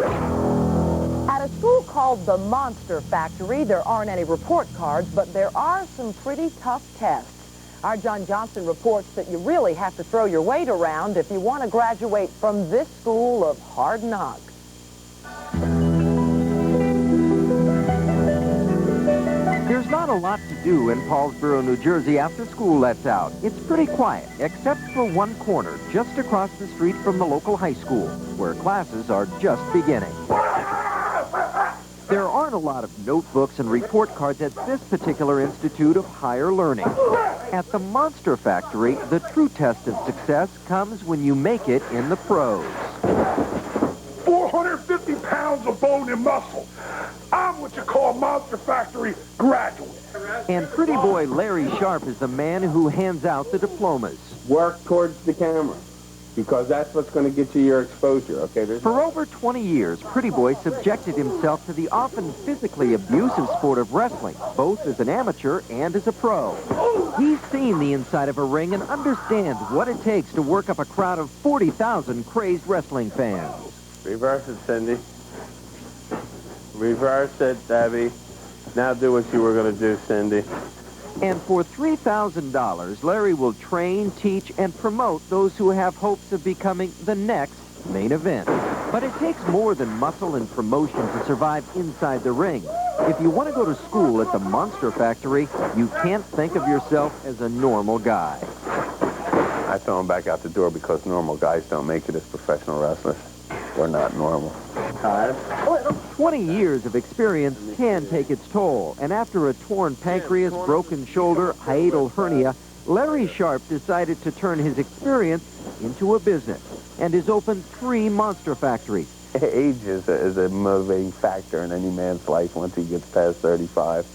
At a school called the Monster Factory, there aren't any report cards, but there are some pretty tough tests. Our John Johnson reports that you really have to throw your weight around if you want to graduate from this school of hard knocks. There's not a lot to do in Paulsboro, New Jersey after school lets out. It's pretty quiet, except for one corner just across the street from the local high school, where classes are just beginning. There aren't a lot of notebooks and report cards at this particular Institute of Higher Learning. At the Monster Factory, the true test of success comes when you make it in the pros. 450 pounds of bone and muscle. I'm what you call a Monster Factory graduate. And pretty boy Larry Sharp is the man who hands out the diplomas. Work towards the camera, because that's what's going to get you your exposure, okay? For over 20 years, Pretty Boy subjected himself to the often physically abusive sport of wrestling, both as an amateur and as a pro. He's seen the inside of a ring and understands what it takes to work up a crowd of 40,000 crazed wrestling fans. Reverse it, Cindy. Reverse it, Debbie. Now do what you were going to do, Cindy. And for $3,000, Larry will train, teach, and promote those who have hopes of becoming the next main event. But it takes more than muscle and promotion to survive inside the ring. If you want to go to school at the Monster Factory, you can't think of yourself as a normal guy. I throw him back out the door because normal guys don't make it as professional wrestlers. We're not normal. 20 years of experience can take its toll, and after a torn pancreas, broken shoulder, hiatal hernia, Larry Sharp decided to turn his experience into a business and has opened 3 Monster Factories. Age is a motivating factor in any man's life once he gets past 35.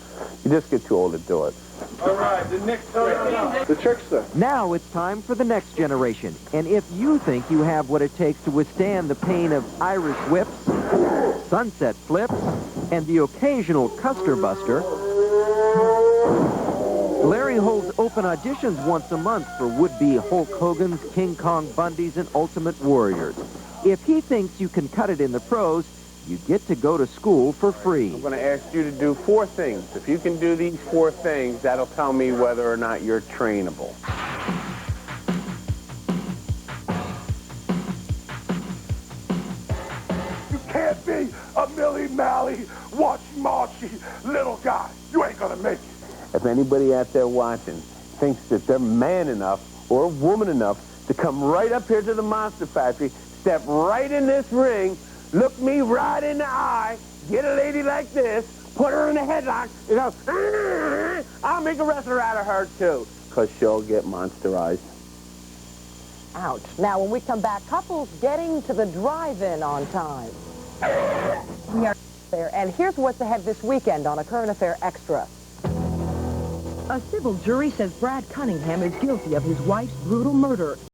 You just get too old to do it. All right, the next the trickster. Now it's time for the next generation, and if you think you have what it takes to withstand the pain of Irish whips, sunset flips, and the occasional Custer Buster, Larry holds open auditions once a month for would-be Hulk Hogan's, King Kong Bundys, and Ultimate Warriors. If he thinks you can cut it in the pros, you get to go to school for free. I'm going to ask you to do 4 things. If you can do these 4 things, that'll tell me whether or not you're trainable. You can't be a Millie-Mally, washy-mashy little guy. You ain't gonna make it. If anybody out there watching thinks that they're man enough or woman enough to come right up here to the Monster Factory, step right in this ring, look me right in the eye, get a lady like this, put her in a headlock, and go, I'll make a wrestler out of her, too. Because she'll get monsterized. Ouch. Now, when we come back, couples getting to the drive-in on time. We are there, and here's what's ahead this weekend on A Current Affair Extra. A civil jury says Brad Cunningham is guilty of his wife's brutal murder.